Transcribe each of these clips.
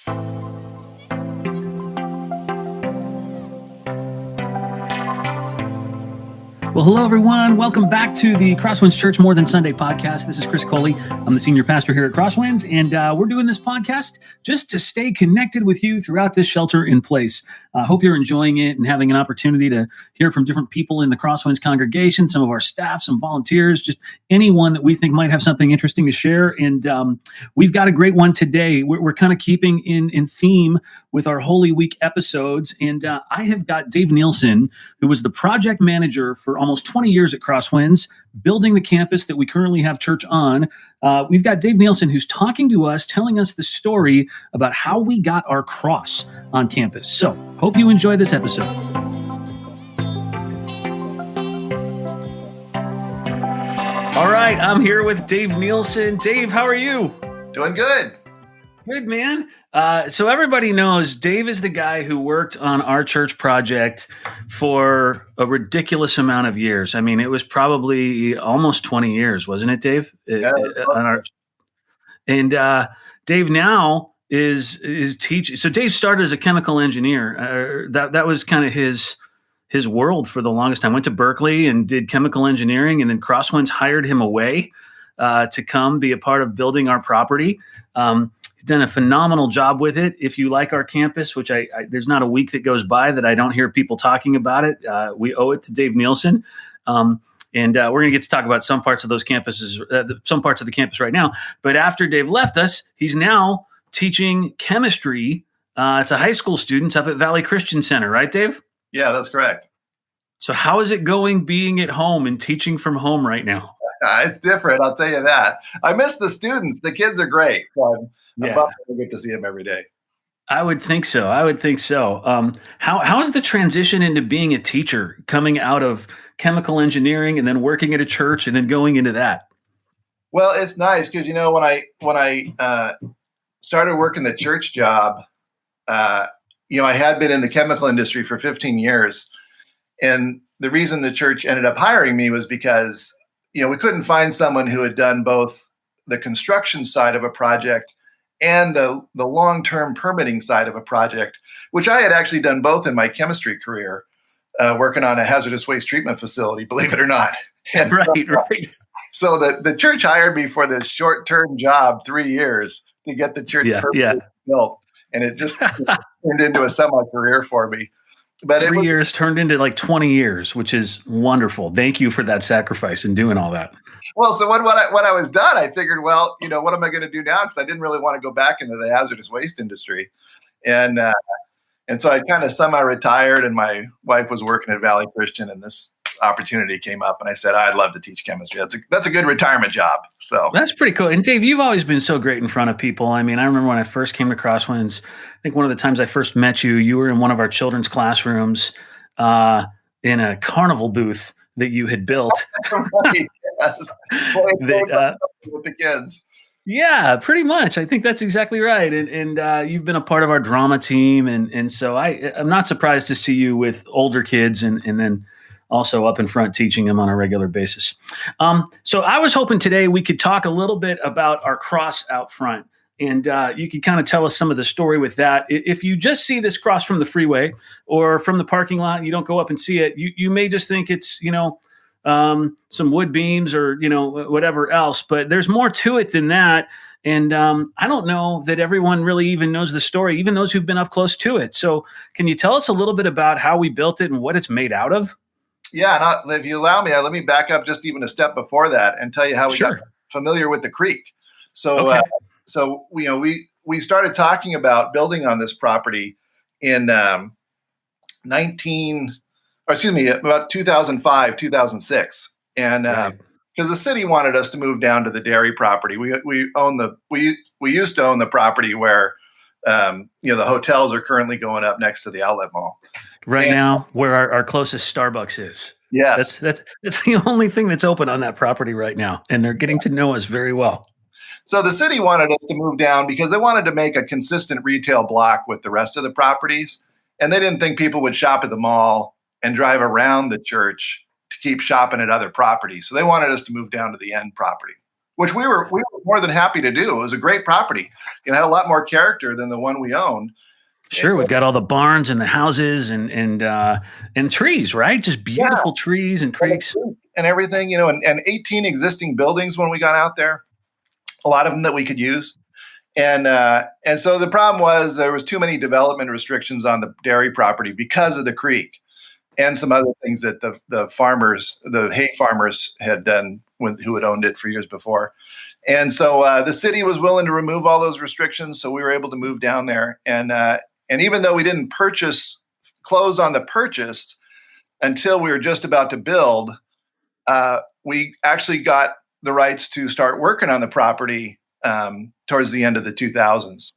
Well, hello, everyone. Welcome back to the CrossWinds Church More Than Sunday podcast. This is Chris Coley. I'm the senior pastor here at CrossWinds, and we're doing this podcast just to stay connected with you throughout this shelter in place. I hope you're enjoying it and having an opportunity to hear from different people in the CrossWinds congregation, some of our staff, some volunteers, just anyone that we think might have something interesting to share. And we've got a great one today. We're kind of keeping in theme with our Holy Week episodes, and I have got Dave Nielsen, who was the project manager for almost 20 years at CrossWinds, building the campus that we currently have church on. We've got Dave Nielsen, who's talking to us, telling us the story about how we got our cross on campus. So, hope you enjoy this episode. All right, I'm here with Dave Nielsen. Dave, how are you? Doing good. Good, man. So everybody knows Dave is the guy who worked on our church project for a ridiculous amount of years. I mean, it was probably almost 20 years, wasn't it, Dave? Yeah. Dave now is teaching. So Dave started as a chemical engineer. That was kind of his world for the longest time. Went to Berkeley and did chemical engineering, and then CrossWinds hired him away to come be a part of building our property. He's done a phenomenal job with it. If you like our campus, which there's not a week that goes by that I don't hear people talking about it, we owe it to Dave Nielsen. And we're going to get to talk about some parts of those campuses, some parts of the campus right now. But after Dave left us, he's now teaching chemistry to high school students up at Valley Christian Center, right, Dave? Yeah, that's correct. So how is it going being at home and teaching from home right now? It's different, I'll tell you that. I miss the students. The kids are great. So I'm about to get to see them every day. I would think so. How is the transition into being a teacher, coming out of chemical engineering and then working at a church and then going into that? Well, it's nice because, when I started working the church job, I had been in the chemical industry for 15 years. And the reason the church ended up hiring me was because, we couldn't find someone who had done both the construction side of a project and the long-term permitting side of a project, which I had actually done both in my chemistry career, working on a hazardous waste treatment facility, believe it or not. And right. So the church hired me for this short-term job, 3 years, to get the church built. And it just turned into a semi-career for me. But 3 years turned into like 20 years, which is wonderful. Thank you for that sacrifice and doing all that. Well, so when I was done, I figured, what am I going to do now? Because I didn't really want to go back into the hazardous waste industry. And so I kind of semi-retired, and my wife was working at Valley Christian, and this opportunity came up, and I said, I'd love to teach chemistry. That's a good retirement job. So that's pretty cool. And Dave, you've always been so great in front of people. I mean, I remember when I first came to CrossWinds, I think one of the times I first met you, you were in one of our children's classrooms in a carnival booth that you had built. Right, yes. With the kids. Yeah, pretty much. I think that's exactly right. And you've been a part of our drama team. And so I'm not surprised to see you with older kids and then also up in front teaching them on a regular basis. So I was hoping today we could talk a little bit about our cross out front. And you could kind of tell us some of the story with that. If you just see this cross from the freeway or from the parking lot, and you don't go up and see it, you may just think it's, some wood beams or, whatever else. But there's more to it than that. And I don't know that everyone really even knows the story, even those who've been up close to it. So can you tell us a little bit about how we built it and what it's made out of? Yeah, and if you allow me, let me back up just even a step before that and tell you how we got familiar with the creek. So, okay. We started talking about building on this property in about 2005, 2006, and because the city wanted us to move down to the dairy property. We used to own the property where the hotels are currently going up next to the outlet mall. Right now, where our closest Starbucks is. Yes. That's the only thing that's open on that property right now, and they're getting to know us very well. So the city wanted us to move down because they wanted to make a consistent retail block with the rest of the properties, and they didn't think people would shop at the mall and drive around the church to keep shopping at other properties. So they wanted us to move down to the end property. which we were more than happy to do. It was a great property. It had a lot more character than the one we owned. Sure, we've got all the barns and the houses and trees, right? Just beautiful trees and creeks and everything, and 18 existing buildings when we got out there, a lot of them that we could use. And so the problem was there was too many development restrictions on the dairy property because of the creek and some other things that the hay farmers had done who had owned it for years before. And so the city was willing to remove all those restrictions, so we were able to move down there. And even though we didn't close on the purchase until we were just about to build, we actually got the rights to start working on the property towards the end of the 2000s.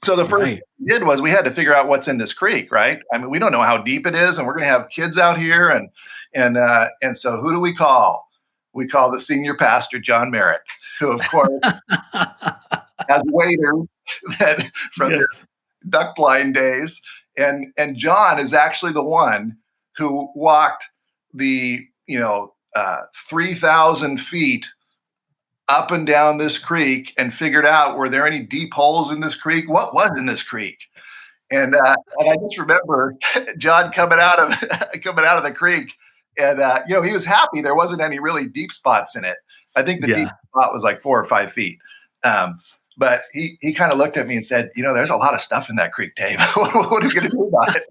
So the first thing we did was we had to figure out what's in this creek, right? I mean, we don't know how deep it is, and we're going to have kids out here, and so who do we call? We call the senior pastor, John Merritt, who of course has waiters from his duck blind days, and John is actually the one who walked the 3,000 feet up and down this creek and figured out, were there any deep holes in this creek? What was in this creek? And I just remember John coming out of the creek, and he was happy there wasn't any really deep spots in it. I think the deep spot was like 4 or 5 feet. But he kind of looked at me and said, there's a lot of stuff in that creek, Dave. What are we going to do about it?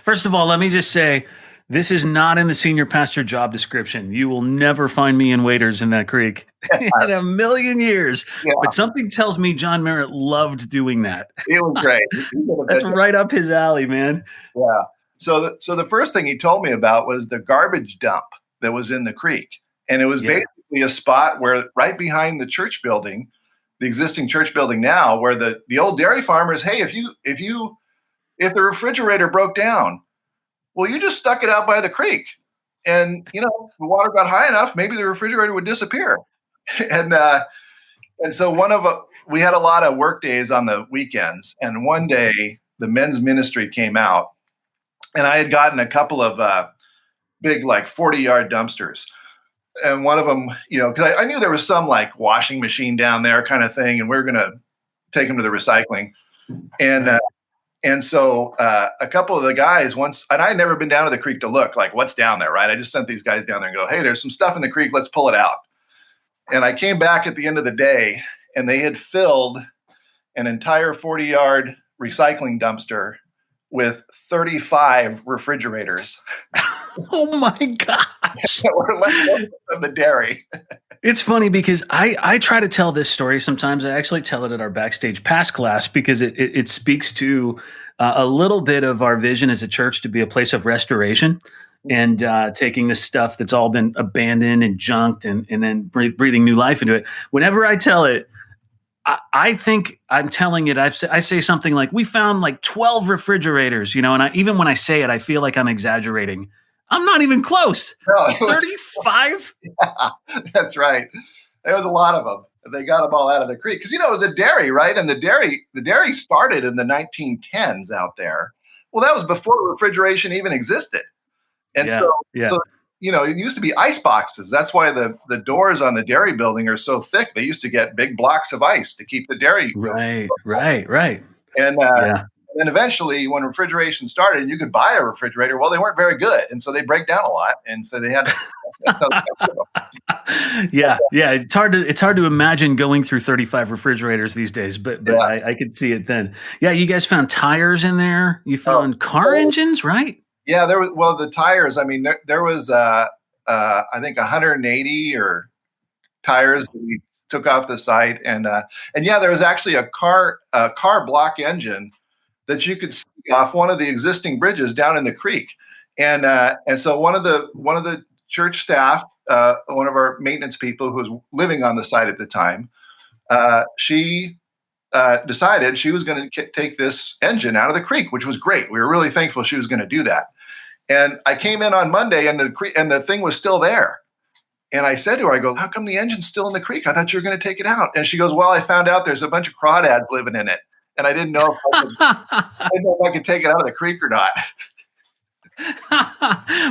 First of all, let me just say, this is not in the senior pastor job description. You will never find me in waiters in that creek in a million years. Yeah. But something tells me John Merritt loved doing that. It was great. That's right up his alley, man. Yeah. So the first thing he told me about was the garbage dump that was in the creek. And it was basically a spot where right behind the church building, the existing church building now, where the old dairy farmers, hey, if the refrigerator broke down, well, you just stuck it out by the creek, and the water got high enough, maybe the refrigerator would disappear. And so we had a lot of work days on the weekends, and one day the men's ministry came out, and I had gotten a couple of big, like 40-yard dumpsters. And one of them, because I knew there was some like washing machine down there kind of thing, and we were going to take them to the recycling. And so a couple of the guys once, and I had never been down to the creek to look like what's down there, right? I just sent these guys down there and go, hey, there's some stuff in the creek. Let's pull it out. And I came back at the end of the day, and they had filled an entire 40-yard recycling dumpster with 35 refrigerators. Oh my gosh. That were left over from the dairy. It's funny because I try to tell this story. Sometimes I actually tell it at our Backstage Pass class because it speaks to a little bit of our vision as a church to be a place of restoration and taking this stuff that's all been abandoned and junked and then breathing new life into it. Whenever I tell it, I think I'm telling it. I say something like, we found like 12 refrigerators, and even when I say it, I feel like I'm exaggerating. I'm not even close. No, 35? Yeah, that's right. There was a lot of them. They got them all out of the creek. Because, it was a dairy, right? And the dairy started in the 1910s out there. Well, that was before refrigeration even existed. And so it used to be ice boxes. That's why the doors on the dairy building are so thick. They used to get big blocks of ice to keep the dairy. Right. And then eventually when refrigeration started, you could buy a refrigerator. Well, they weren't very good. And so they break down a lot. And so they had to. Yeah. It's hard to imagine going through 35 refrigerators these days, but I could see it then. Yeah. You guys found tires in there. You found car engines, right? Yeah, the tires. I mean, there was, I think 180 or tires that we took off the site. And there was actually a car block engine that you could see off one of the existing bridges down in the creek. And so one of the church staff, one of our maintenance people who was living on the site at the time, she decided she was going to take this engine out of the creek, which was great. We were really thankful she was going to do that. And I came in on Monday, and the thing was still there. And I said to her, I go, how come the engine's still in the creek? I thought you were going to take it out. And she goes, well, I found out there's a bunch of crawdads living in it. And I didn't know if I could take it out of the creek or not.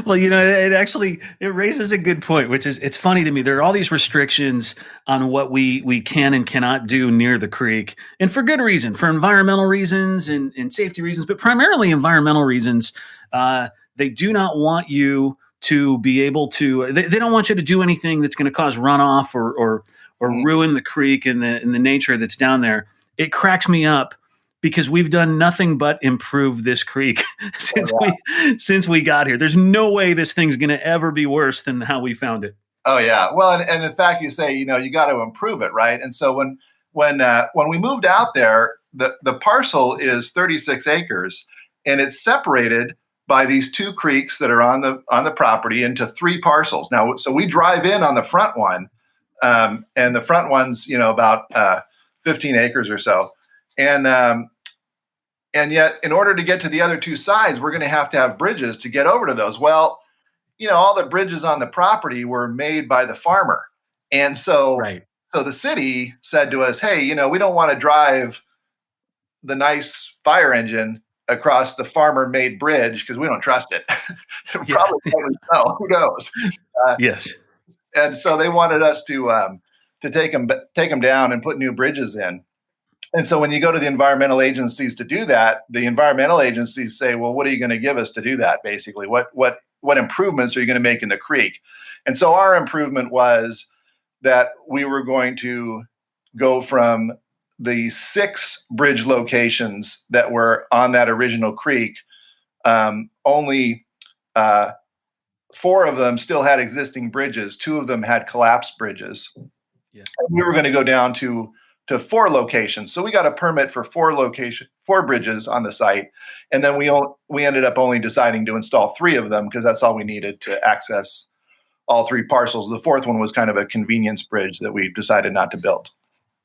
Well, it raises a good point, which is it's funny to me. There are all these restrictions on what we can and cannot do near the creek, and for good reason, for environmental reasons and safety reasons, but primarily environmental reasons. They do not want you to be able to. They don't want you to do anything that's going to cause runoff or ruin the creek and the nature that's down there. It cracks me up because we've done nothing but improve this creek since we got here. There's no way this thing's going to ever be worse than how we found it. Oh yeah. Well, and in fact, you say, you got to improve it, right? And so when we moved out there, the parcel is 36 acres, and it's separated by these two creeks that are on the property into three parcels. Now, so we drive in on the front one, and the front one's about 15 acres or so. And yet, in order to get to the other two sides, we're going to have bridges to get over to those. Well, all the bridges on the property were made by the farmer. And so, right. So the city said to us, hey, we don't want to drive the nice fire engine across the farmer-made bridge because we don't trust it. Probably no, who knows? Yes. And so they wanted us to take them down and put new bridges in. And so when you go to the environmental agencies to do that, the environmental agencies say, well, what are you going to give us to do that? Basically, what improvements are you going to make in the creek? And so our improvement was that we were going to go from the 6 bridge locations that were on that original creek. Only 4 of them still had existing bridges. 2 of them had collapsed bridges. Yeah. And we were going to go down to 4 locations. So we got a permit for 4 bridges on the site. And then we ended up only deciding to install 3 of them because that's all we needed to access all 3 parcels. The 4th one was kind of a convenience bridge that we decided not to build.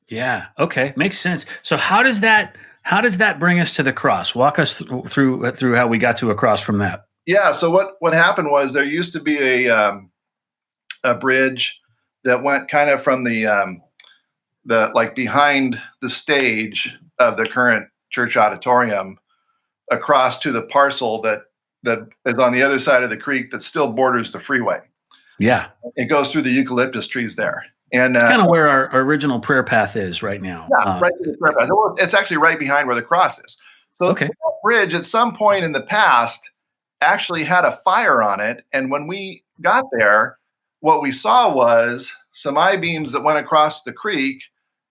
Yeah. Okay. Makes sense. So how does that bring us to the cross? Walk us through how we got to a cross from that. Yeah. So what happened was there used to be a bridge that went kind of from the behind the stage of the current church auditorium across to the parcel that is on the other side of the creek that still borders the freeway. Yeah. It goes through the eucalyptus trees there. And it's kind of where our original prayer path is right now. Yeah, right to the prayer path. It's actually right behind where the cross is. So okay. That bridge at some point in the past actually had a fire on it. And when we got there, what we saw was some I-beams that went across the creek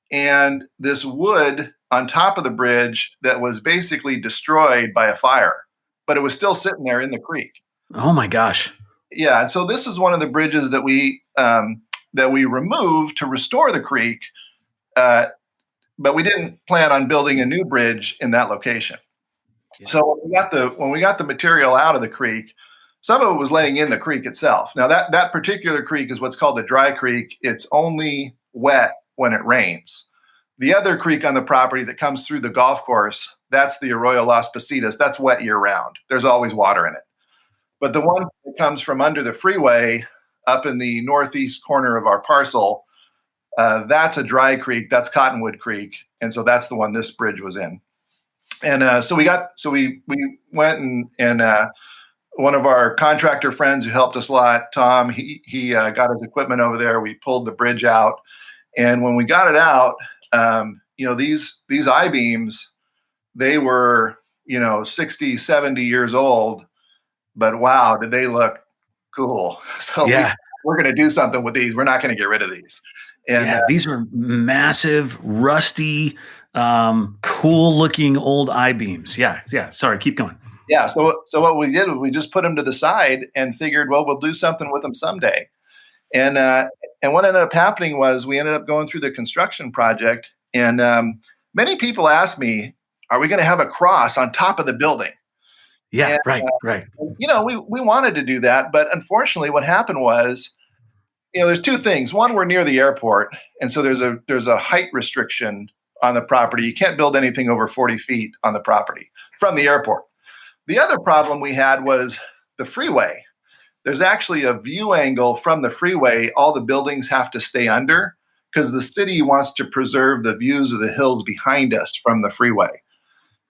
and this wood on top of the bridge that was basically destroyed by a fire, but it was still sitting there in the creek. Oh my gosh. Yeah. And so this is one of the bridges that we removed to restore the creek, but we didn't plan on building a new bridge in that location. Yeah. So when we got the material out of the creek, some of it was laying in the creek itself. Now that particular creek is what's called a dry creek. It's only wet when it rains. The other creek on the property that comes through the golf course, that's the Arroyo Las Positas. That's wet year round. There's always water in it. But the one that comes from under the freeway up in the northeast corner of our parcel, that's a dry creek. That's Cottonwood Creek. And so that's the one this bridge was in. And so we went and one of our contractor friends who helped us a lot, Tom, he got his equipment over there. We pulled the bridge out. And when we got it out, these I-beams, they were, 60, 70 years old, but wow, did they look cool. So yeah. we're going to do something with these. We're not going to get rid of these. And these are massive, rusty, cool looking old I-beams. Yeah. Sorry, keep going. Yeah. So what we did was we just put them to the side and figured, well, we'll do something with them someday. And what ended up happening was we ended up going through the construction project, and many people asked me, are we going to have a cross on top of the building? Yeah, and, right. We wanted to do that, but unfortunately what happened was, there's 2 things. One, we're near the airport, and so there's a height restriction on the property. You can't build anything over 40 feet on the property from the airport. The other problem we had was the freeway. There's actually a view angle from the freeway. All the buildings have to stay under because the city wants to preserve the views of the hills behind us from the freeway.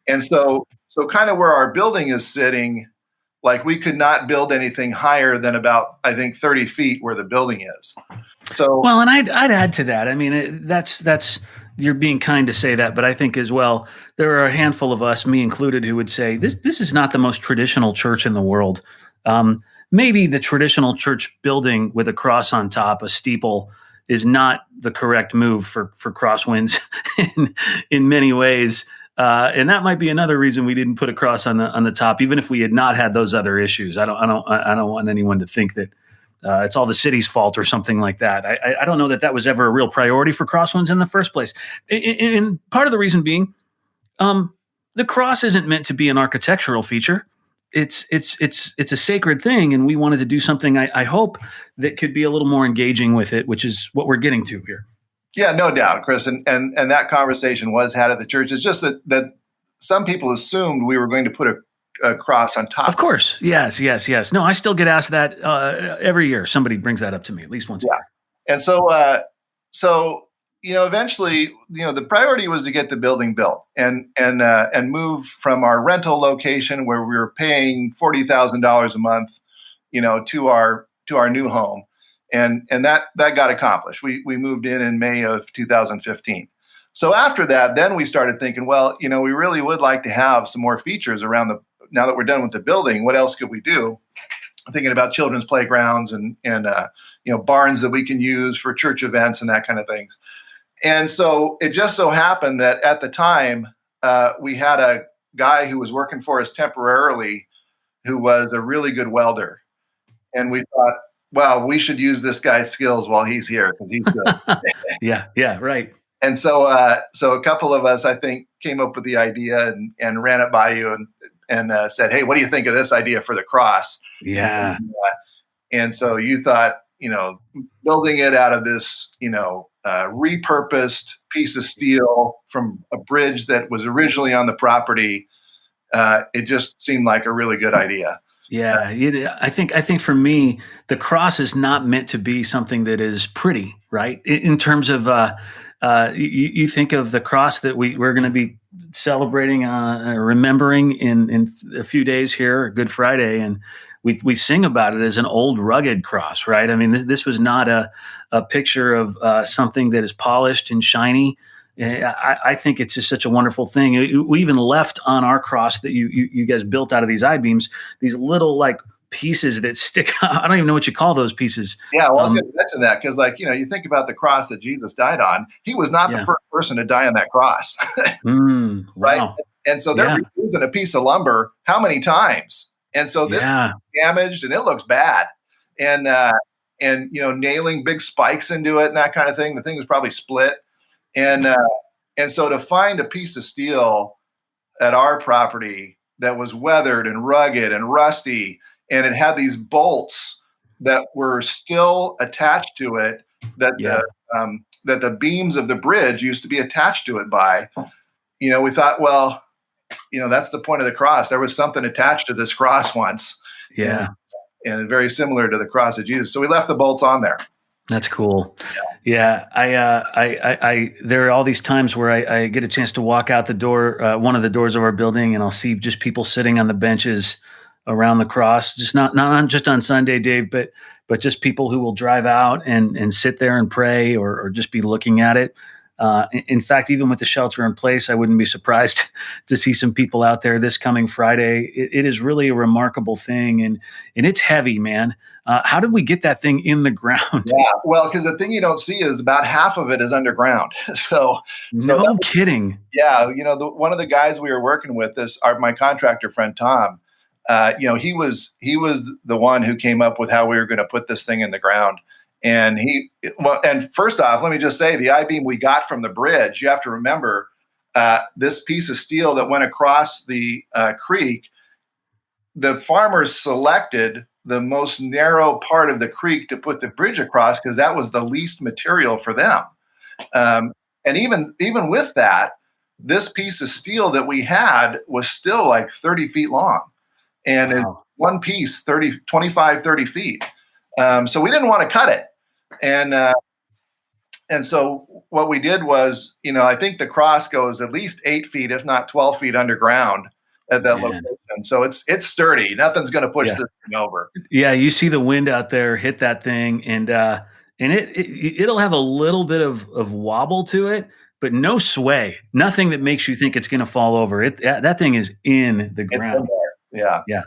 And so kind of where our building is sitting, like we could not build anything higher than about, I think, 30 feet where the building is. So, well, and I'd add to that. I mean, that's you're being kind to say that, but I think as well there are a handful of us, me included, who would say this is not the most traditional church in the world. Maybe the traditional church building with a cross on top, a steeple, is not the correct move for CrossWinds in many ways. And that might be another reason we didn't put a cross on the top, even if we had not had those other issues. I don't want anyone to think that it's all the city's fault or something like that. I don't know that was ever a real priority for CrossWinds in the first place. And part of the reason being, the cross isn't meant to be an architectural feature. It's a sacred thing, and we wanted to do something, I hope, that could be a little more engaging with it, which is what we're getting to here. Yeah, no doubt, Chris. And that conversation was had at the church. It's just that some people assumed we were going to put a cross on top. Of course. Yes. No, I still get asked that every year. Somebody brings that up to me at least once a year. And so eventually, the priority was to get the building built and move from our rental location where we were paying $40,000 a month, to our new home. And that got accomplished. We moved in May of 2015. So after that, then we started thinking, well, we really would like to have some more features around now that we're done with the building, what else could we do? Thinking about children's playgrounds and barns that we can use for church events and that kind of things. And so it just so happened that at the time, we had a guy who was working for us temporarily who was a really good welder. And we thought, well, we should use this guy's skills while he's here because he's good. Yeah, right. And so a couple of us, I think, came up with the idea and ran it by you and said, hey, what do you think of this idea for the cross? Yeah. And so you thought, building it out of this, repurposed piece of steel from a bridge that was originally on the property, it just seemed like a really good idea. Yeah, I think for me, the cross is not meant to be something that is pretty, right? In terms of, you think of the cross that we're going to be celebrating, remembering in a few days here, Good Friday, and we sing about it as an old rugged cross, right? I mean, this was not a picture of something that is polished and shiny. I think it's just such a wonderful thing. We even left on our cross that you guys built out of these I-beams, these little like pieces that stick out. I don't even know what you call those pieces. Yeah, well, I was going to mention that because, you think about the cross that Jesus died on. He was not the first person to die on that cross, right? Wow. And so they're using a piece of lumber how many times? And so this is damaged and it looks bad. And nailing big spikes into it and that kind of thing. The thing was probably split. And so to find a piece of steel at our property that was weathered and rugged and rusty, and it had these bolts that were still attached to it, that the beams of the bridge used to be attached to it by, we thought, well, that's the point of the cross. There was something attached to this cross once. Yeah. And very similar to the cross of Jesus. So we left the bolts on there. That's cool. Yeah. I there are all these times where I get a chance to walk out the door, one of the doors of our building, and I'll see just people sitting on the benches around the cross, just not just on Sunday, Dave, but just people who will drive out and sit there and pray or just be looking at it. In fact, even with the shelter in place, I wouldn't be surprised to see some people out there this coming Friday. It is really a remarkable thing, and it's heavy, man. How did we get that thing in the ground? Yeah, well, because the thing you don't see is about half of it is underground. So no kidding. Yeah, one of the guys we were working with, my contractor friend Tom. He was the one who came up with how we were going to put this thing in the ground. And and first off, let me just say the I-beam we got from the bridge, you have to remember this piece of steel that went across the creek, the farmers selected the most narrow part of the creek to put the bridge across because that was the least material for them. And even with that, this piece of steel that we had was still like 30 feet long. And one piece, 25, 30 feet. So we didn't want to cut it. And so what we did was, I think the cross goes at least 8 feet, if not 12 feet underground. at that Man. location. So it's sturdy. Nothing's going to push Yeah. this thing over. Yeah, you see the wind out there hit that thing, and it'll have a little bit of wobble to it, but no sway. Nothing that makes you think it's going to fall over. That thing is in the It's in ground. there. Yeah. Yeah.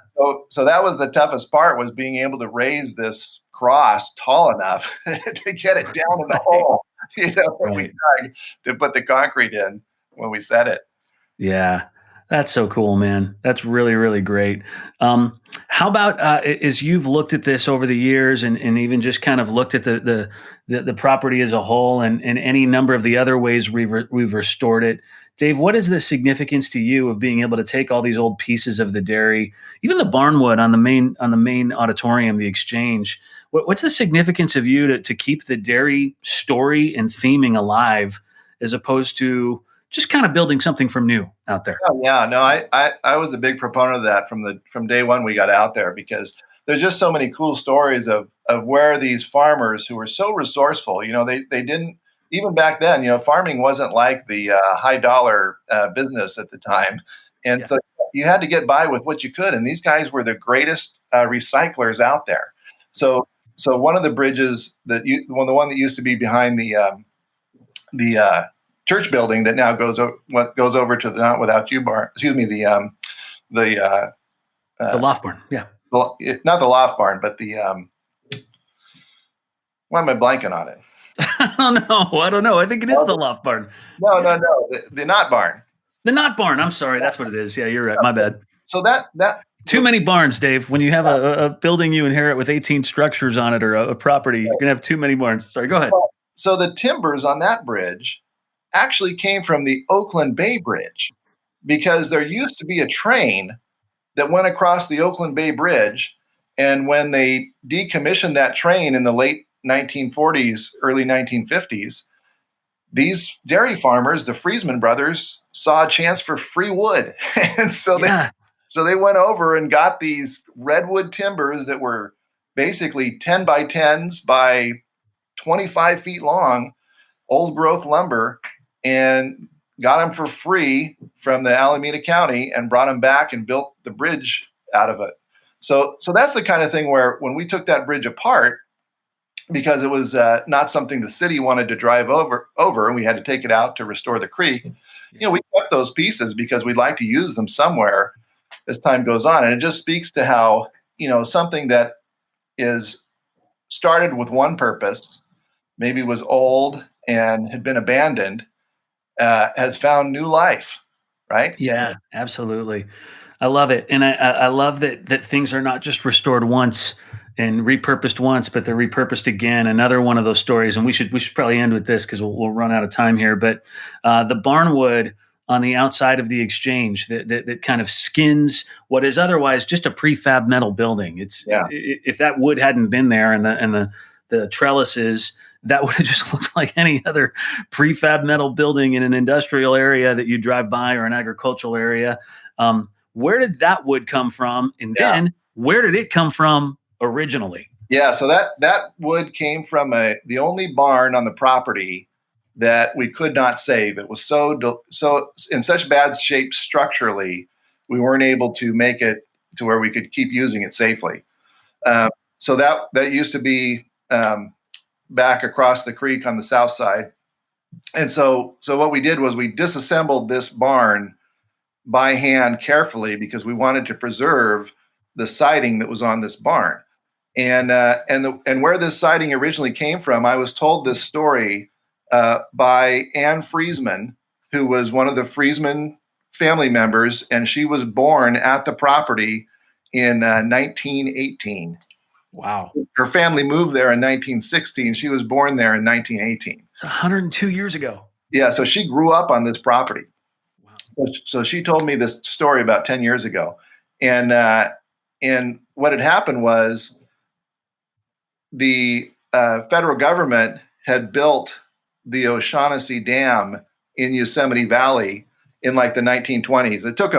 So that was the toughest part, was being able to raise this cross tall enough to get it down in the hole, that we dug to put the concrete in when we set it. Yeah, that's so cool, man. That's really, really great. How about as you've looked at this over the years, and even just kind of looked at the property as a whole, and any number of the other ways we've restored it, Dave? What is the significance to you of being able to take all these old pieces of the dairy, even the barnwood on the main auditorium, the exchange? What's the significance of you to keep the dairy story and theming alive, as opposed to just kind of building something from new out there? Oh, yeah, no, I was a big proponent of that from day one we got out there, because there's just so many cool stories of where these farmers who were so resourceful, they didn't, even back then, farming wasn't like the high dollar business at the time. And so you had to get by with what you could. And these guys were the greatest recyclers out there. So one of the bridges the one that used to be behind the church building that now goes over to the Not Without You barn. Excuse me, the loft barn. Yeah, not the loft barn, but the why am I blanking on it? I don't know. I think it is the loft barn. No, the Not barn. The Not barn. I'm sorry, that's what it is. Yeah, you're right. My bad. So that too many barns, Dave. When you have a building you inherit with 18 structures on it, or a property, you're gonna have too many barns. Sorry, go ahead. So the timbers on that bridge actually came from the Oakland Bay Bridge, because there used to be a train that went across the Oakland Bay Bridge. And when they decommissioned that train in the late 1940s, early 1950s, these dairy farmers, the Friesman brothers, saw a chance for free wood. And so they went over and got these redwood timbers that were basically 10 by 10s by 25 feet long, old growth lumber, and got them for free from the Alameda County, and brought them back and built the bridge out of it. So that's the kind of thing where, when we took that bridge apart, because it was not something the city wanted to drive over, and we had to take it out to restore the creek, we kept those pieces because we'd like to use them somewhere as time goes on. And it just speaks to how, something that is started with one purpose, maybe was old and had been abandoned, has found new life, right? Yeah, absolutely. I love it. And I love that things are not just restored once and repurposed once, but they're repurposed again. Another one of those stories, and we should probably end with this, because we'll run out of time here. But the barnwood on the outside of the exchange that kind of skins what is otherwise just a prefab metal building. If that wood hadn't been there, and the trellises, that would have just looked like any other prefab metal building in an industrial area that you drive by, or an agricultural area. Where did that wood come from? And then where did it come from originally? Yeah, so that wood came from the only barn on the property that we could not save. It was so in such bad shape structurally, we weren't able to make it to where we could keep using it safely. So that used to be back across the creek on the south side. And so what we did was we disassembled this barn by hand carefully, because we wanted to preserve the siding that was on this barn. And where this siding originally came from, I was told this story by Anne Friesman, who was one of the Friesman family members, and she was born at the property in 1918. Wow. Her family moved there in 1916. She was born there in 1918. It's 102 years ago. Yeah, so she grew up on this property. Wow. So she told me this story about 10 years ago. And what had happened was the federal government had built the O'Shaughnessy Dam in Yosemite Valley in like the 1920s. It took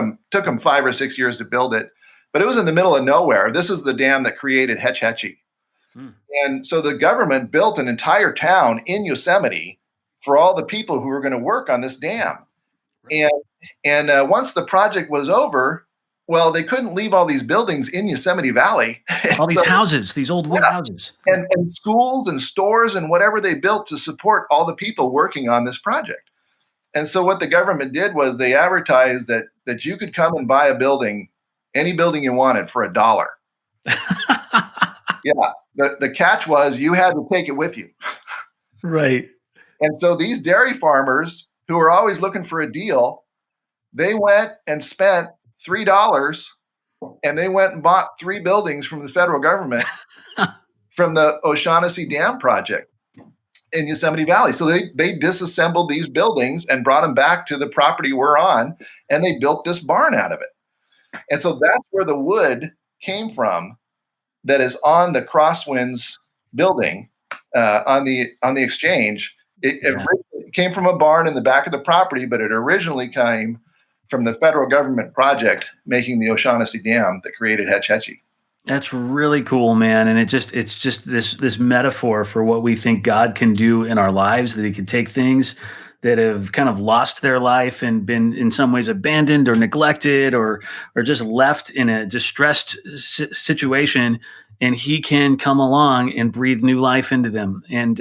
them 5 or 6 years to build it. But it was in the middle of nowhere. This is the dam that created Hetch Hetchy. And so the government built an entire town in Yosemite for all the people who were going to work on this dam. And once the project was over, Well, they couldn't leave all these buildings in Yosemite Valley. All these houses, these old wood houses. And schools and stores and whatever they built to support all the people working on this project. And so what the government did was they advertised that you could come and buy a building, any building you wanted, for $1. Yeah. The catch was you had to take it with you. Right. And so these dairy farmers who were always looking for a deal, they went and spent $3 and they went and bought 3 buildings from the federal government from the O'Shaughnessy Dam project in Yosemite Valley. So they disassembled these buildings and brought them back to the property we're on, and they built this barn out of it. And so that's where the wood came from that is on the CrossWinds building on the exchange. It came from a barn in the back of the property, but it originally came from the federal government project making the O'Shaughnessy Dam that created Hetch Hetchy. That's really cool, man. And it's just this metaphor for what we think God can do in our lives, that he can take things that have kind of lost their life and been in some ways abandoned or neglected or just left in a distressed situation, and he can come along and breathe new life into them. And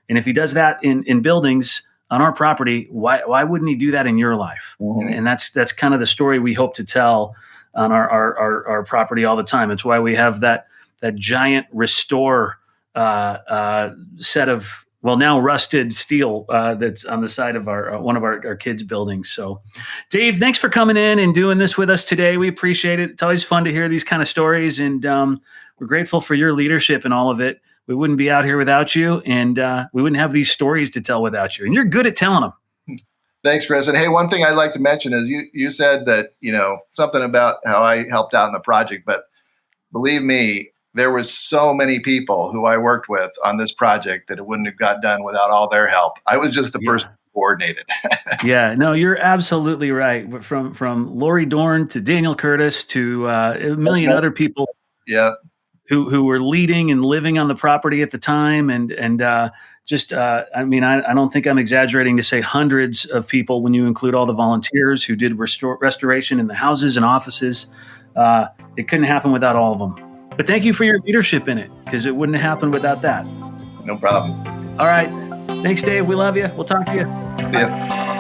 if he does that in buildings on our property, why wouldn't he do that in your life? Mm-hmm. And that's kind of the story we hope to tell on our property all the time. It's why we have that giant restore set of, well, now rusted steel that's on the side of one of our kids' buildings. So, Dave, thanks for coming in and doing this with us today. We appreciate it. It's always fun to hear these kind of stories, and we're grateful for your leadership and all of it. We wouldn't be out here without you, and we wouldn't have these stories to tell without you. And you're good at telling them. Thanks, Chris. And hey, one thing I'd like to mention is you said that, something about how I helped out in the project, but believe me, there was so many people who I worked with on this project that it wouldn't have got done without all their help. I was just the person who coordinated. Yeah, no, you're absolutely right. From Lori Dorn to Daniel Curtis to a million other people. Yeah. Who were leading and living on the property at the time. I don't think I'm exaggerating to say hundreds of people when you include all the volunteers who did restoration in the houses and offices. It couldn't happen without all of them. But thank you for your leadership in it, because it wouldn't have happened without that. No problem. All right. Thanks, Dave. We love you. We'll talk to you. Yeah.